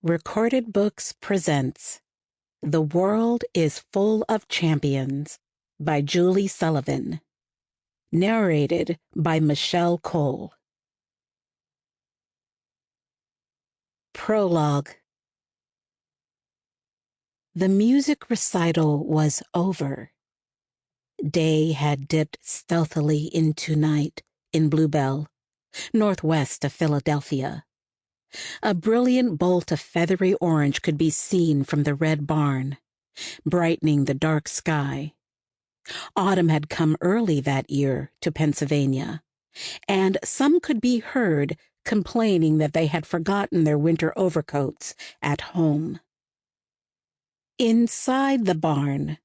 Recorded Books presents The World is Full of Champions by Julie Sullivan. Narrated by Michelle Cole. Prologue. The music recital was over. Day had dipped stealthily into night in Bluebell, northwest of Philadelphia. A brilliant bolt of feathery orange could be seen from the red barn, brightening the dark sky. Autumn had come early that year to Pennsylvania, and some could be heard complaining that they had forgotten their winter overcoats at home. Inside the barn,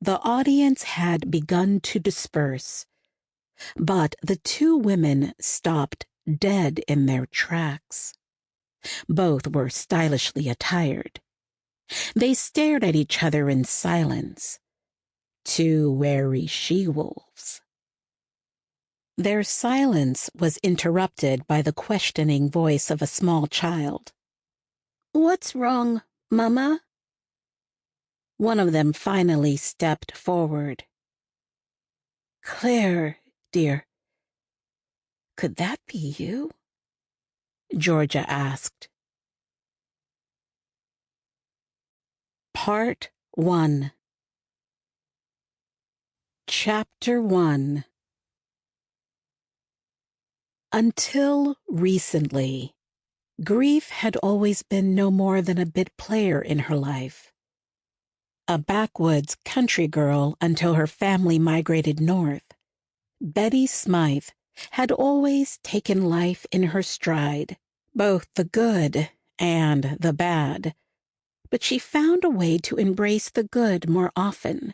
the audience had begun to disperse, but the two women stopped dead in their tracks. Both were stylishly attired. They stared at each other in silence. Two wary she-wolves. Their silence was interrupted by the questioning voice of a small child. "What's wrong, Mama?" One of them finally stepped forward. "Claire, dear, could that be you?" Georgia asked. Part 1. Chapter 1. Until recently, grief had always been no more than a bit player in her life. A backwoods country girl until her family migrated north, Betty Smythe had always taken life in her stride, both the good and the bad. But she found a way to embrace the good more often,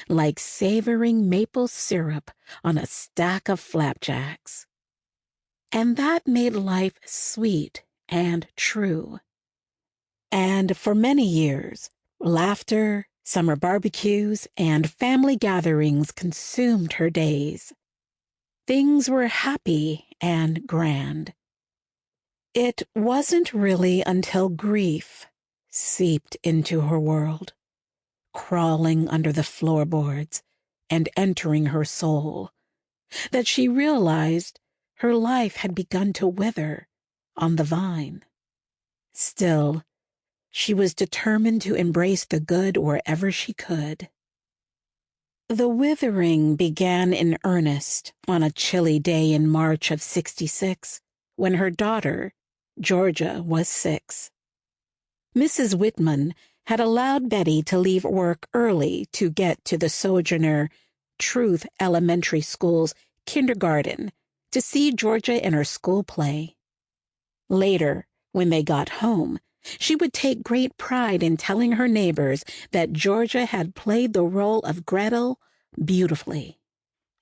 like savoring maple syrup on a stack of flapjacks. And that made life sweet and true. And for many years, laughter, summer barbecues, and family gatherings consumed her days. Things were happy and grand. It wasn't really until grief seeped into her world, crawling under the floorboards and entering her soul, that she realized her life had begun to wither on the vine. Still, she was determined to embrace the good wherever she could. The withering began in earnest on a chilly day in March of '66, when her daughter, Georgia, was 6. Mrs. Whitman had allowed Betty to leave work early to get to the Sojourner Truth Elementary School's kindergarten to see Georgia in her school play. Later, when they got home, she would take great pride in telling her neighbors that Georgia had played the role of Gretel beautifully.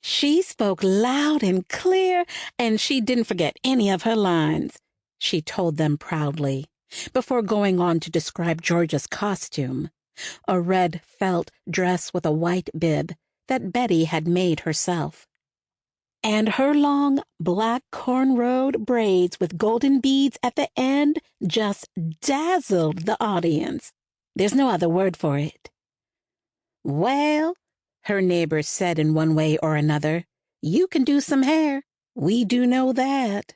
She spoke loud and clear, and she didn't forget any of her lines, she told them proudly, before going on to describe Georgia's costume, a red felt dress with a white bib that Betty had made herself. And her long, black cornrowed braids with golden beads at the end just dazzled the audience. There's no other word for it. "Well," her neighbors said in one way or another, "you can do some hair. We do know that."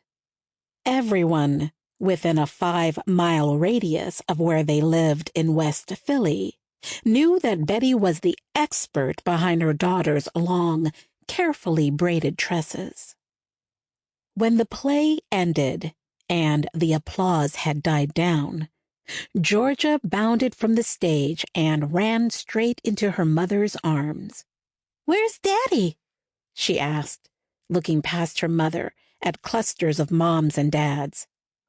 Everyone within a 5-mile radius of where they lived in West Philly knew that Betty was the expert behind her daughter's long, carefully braided tresses. When the play ended and the applause had died down, Georgia bounded from the stage and ran straight into her mother's arms. "Where's Daddy?" she asked, looking past her mother at clusters of moms and dads.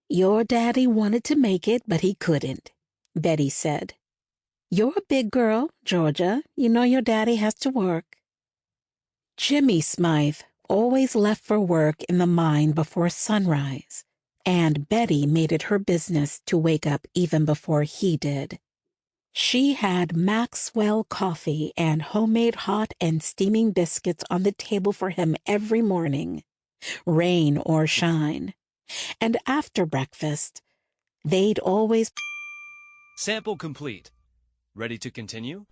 "Your daddy wanted to make it, but he couldn't," Betty said. "You're a big girl, Georgia. You know your daddy has to work." Jimmy Smythe always left for work in the mine before sunrise, and Betty made it her business to wake up even before he did. She had Maxwell coffee and homemade hot and steaming biscuits on the table for him every morning, rain or shine. And after breakfast, they'd always Sample complete. Ready to continue?